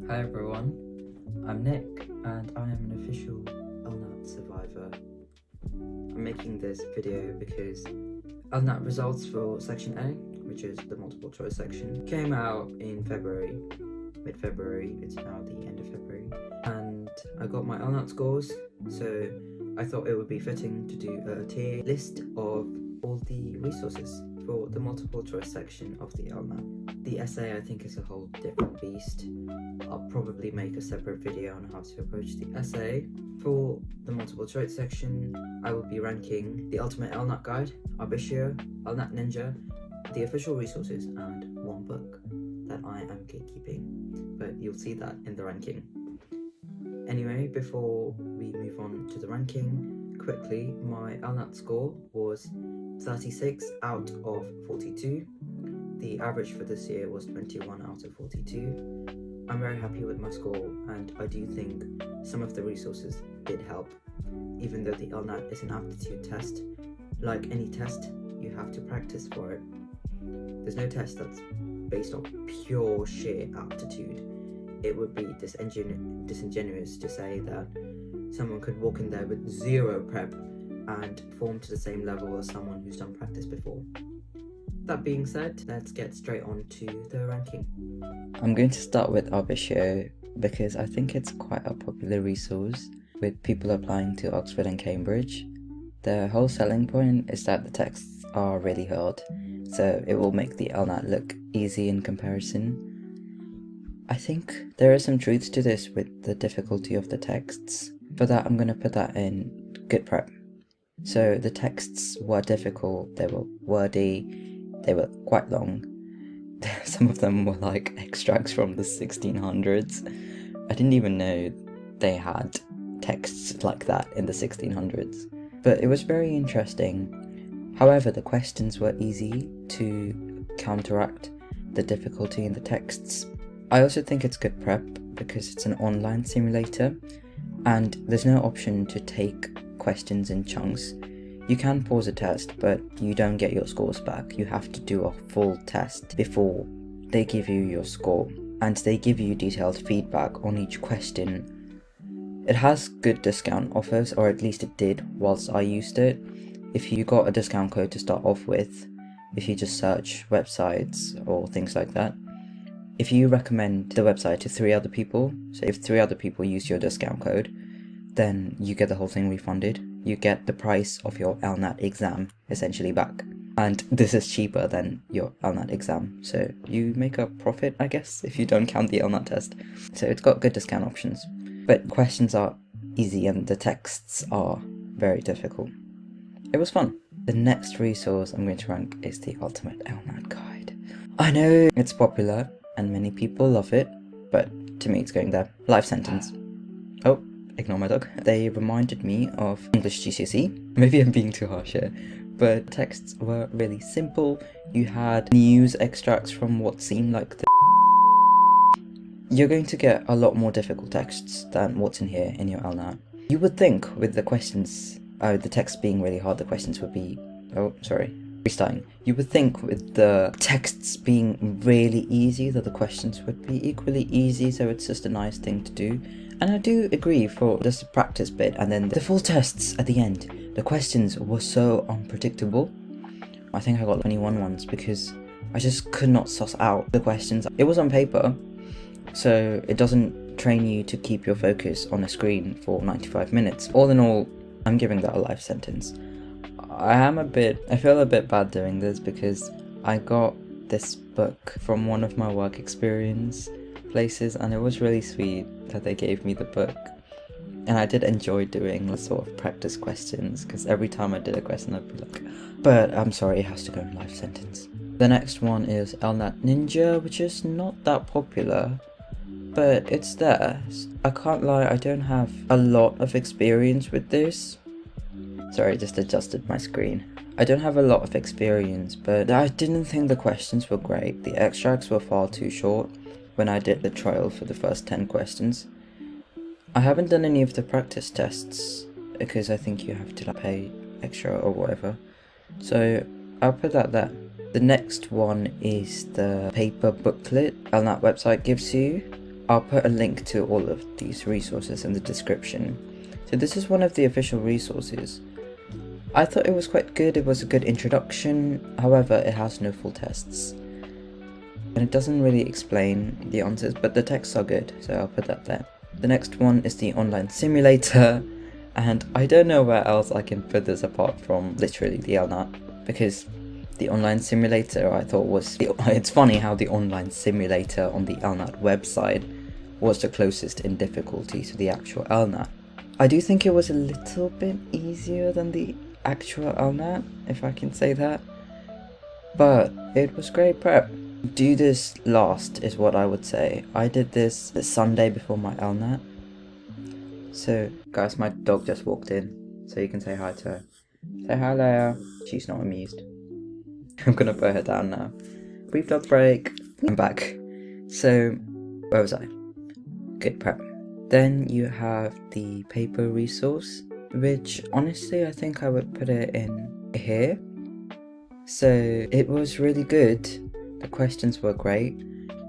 Hi everyone, I'm Nick and I am an official LNAT survivor. I'm making this video because LNAT results for section A, which is the multiple choice section, came out in February, mid-February. It's now the end of February, and I got my LNAT scores, so I thought it would be fitting to do a tier list of all the resources for the multiple choice section of the LNAT. The essay I think is a whole different beast. I'll probably make a separate video on how to approach the essay. For the multiple choice section, I will be ranking the Ultimate LNAT Guide, Arbitio, LNAT Ninja, the official resources, and one book that I am gatekeeping, but you'll see that in the ranking. Anyway, before we move on to the ranking, quickly, my LNAT score was 36 out of 42. The average for this year was 21 out of 42. I'm very happy with my score, and I do think some of the resources did help. Even though the LNAT is an aptitude test, like any test, you have to practice for it. There's no test that's based on pure sheer aptitude. It would be disingenuous to say that someone could walk in there with zero prep and form to the same level as someone who's done practice before. That being said, let's get straight on to the ranking. I'm going to start with Arbitio because I think it's quite a popular resource with people applying to Oxford and Cambridge. The whole selling point is that the texts are really hard, so it will make the LNAT look easy in comparison. I think there is some truth to this with the difficulty of the texts. For that, I'm going to put that in good prep. So the texts were difficult, they were wordy, they were quite long. Some of them were like extracts from the 1600s. I didn't even know they had texts like that in the 1600s. But it was very interesting. However, the questions were easy to counteract the difficulty in the texts. I also think it's good prep because it's an online simulator and there's no option to take questions in chunks. You can pause a test, but you don't get your scores back. You have to do a full test before they give you your score, and they give you detailed feedback on each question. It has good discount offers, or at least it did whilst I used it. If you got a discount code to start off with, if you just search websites or things like that, if you recommend the website to 3 other people, so if 3 other people use your discount code, then you get the whole thing refunded. You get the price of your LNAT exam essentially back. And this is cheaper than your LNAT exam, so you make a profit, I guess, if you don't count the LNAT test. So it's got good discount options. But questions are easy and the texts are very difficult. It was fun. The next resource I'm going to rank is the Ultimate LNAT Guide. I know it's popular and many people love it, but to me it's going there. Life sentence. Oh, ignore my dog. They reminded me of English GCSE. Maybe I'm being too harsh here, but texts were really simple. You had news extracts from what seemed like the... You're going to get a lot more difficult texts than what's in here in your LNAT. You would think with the questions, the text being really hard, the questions would be... Oh, sorry. Restarting. You would think with the texts being really easy that the questions would be equally easy, so it's just a nice thing to do. And I do agree for this practice bit, and then the full tests at the end. The questions were so unpredictable. I think I got 21 ones because I just could not suss out the questions. It was on paper, so it doesn't train you to keep your focus on a screen for 95 minutes. All in all, I'm giving that a life sentence. I feel a bit bad doing this because I got this book from one of my work experience places, and it was really sweet that they gave me the book. And I did enjoy doing the sort of practice questions, because every time I did a question I'd be like, but I'm sorry, it has to go in life sentence. The next one is LNAT Ninja, which is not that popular, but it's there. I can't lie, I don't have a lot of experience with this. Sorry, I just adjusted my screen. I don't have a lot of experience, but I didn't think the questions were great. The extracts were far too short when I did the trial for the first 10 questions. I haven't done any of the practice tests because I think you have to pay extra or whatever. So I'll put that there. The next one is the paper booklet LNAT website gives you. I'll put a link to all of these resources in the description. So this is one of the official resources. I thought it was quite good, it was a good introduction, however it has no full tests. And it doesn't really explain the answers, but the texts are good, so I'll put that there. The next one is the online simulator, and I don't know where else I can put this apart from literally the LNAT, because the online simulator I thought was, it's funny how the online simulator on the LNAT website was the closest in difficulty to the actual LNAT. I do think it was a little bit easier than the actual LNAT, if I can say that, but it was great prep. Do this last is what I would say. I did this the Sunday before my LNAT. So guys, my dog just walked in, so you can say hi to her. Say hi Leia. She's not amused. I'm gonna put her down now. Brief dog break. I'm back. So where was I? Good prep. Then you have the paper resource, which honestly I think I would put it in here. So it was really good. The questions were great,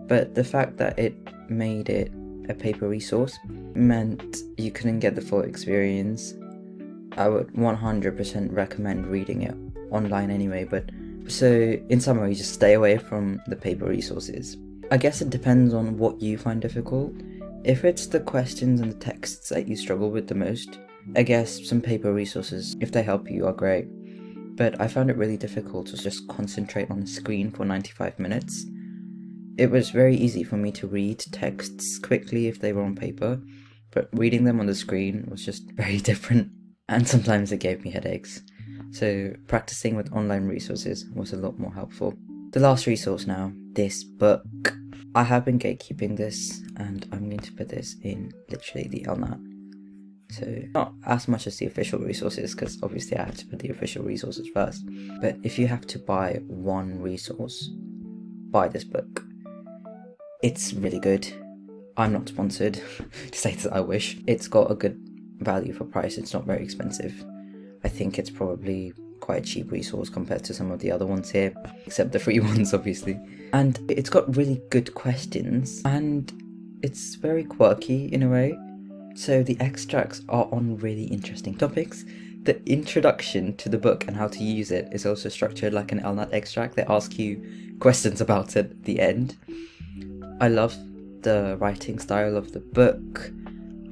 but the fact that it made it a paper resource meant you couldn't get the full experience. I would 100% recommend reading it online anyway, but so in summary, just stay away from the paper resources. I guess it depends on what you find difficult. If it's the questions and the texts that you struggle with the most, I guess some paper resources, if they help you, are great. But I found it really difficult to just concentrate on the screen for 95 minutes. It was very easy for me to read texts quickly if they were on paper, but reading them on the screen was just very different, and sometimes it gave me headaches. So practicing with online resources was a lot more helpful. The last resource now, this book. I have been gatekeeping this, and I'm going to put this in literally the LNAT. So not as much as the official resources, because obviously I have to put the official resources first. But if you have to buy one resource, buy this book. It's really good. I'm not sponsored to say that I wish. It's got a good value for price. It's not very expensive. I think it's probably quite a cheap resource compared to some of the other ones here, except the free ones obviously. And it's got really good questions, and it's very quirky in a way. So the extracts are on really interesting topics. The introduction to the book and how to use it is also structured like an LNAT extract. They ask you questions about it at the end. I love the writing style of the book.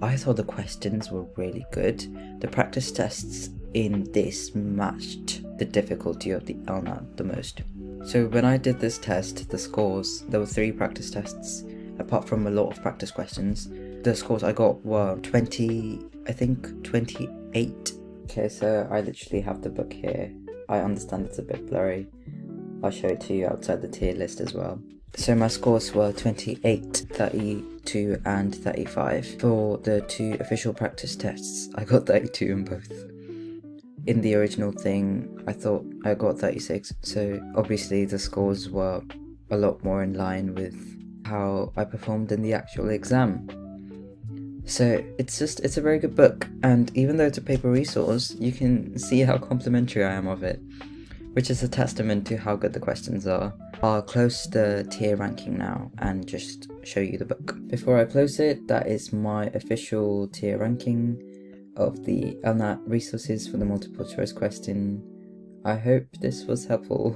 I thought the questions were really good. The practice tests in this matched the difficulty of the LNAT the most. So when I did this test, the scores, there were 3 practice tests, apart from a lot of practice questions. The scores I got were 28. Okay, so I literally have the book here. I understand it's a bit blurry. I'll show it to you outside the tier list as well. So my scores were 28, 32 and 35. For the 2 official practice tests, I got 32 in both. In the original thing, I thought I got 36, so obviously the scores were a lot more in line with how I performed in the actual exam. So it's a very good book, and even though it's a paper resource, you can see how complimentary I am of it, which is a testament to how good the questions are. I'll close the tier ranking now and just show you the book. Before I close it, that is my official tier ranking of the LNAT resources for the multiple choice question. I hope this was helpful.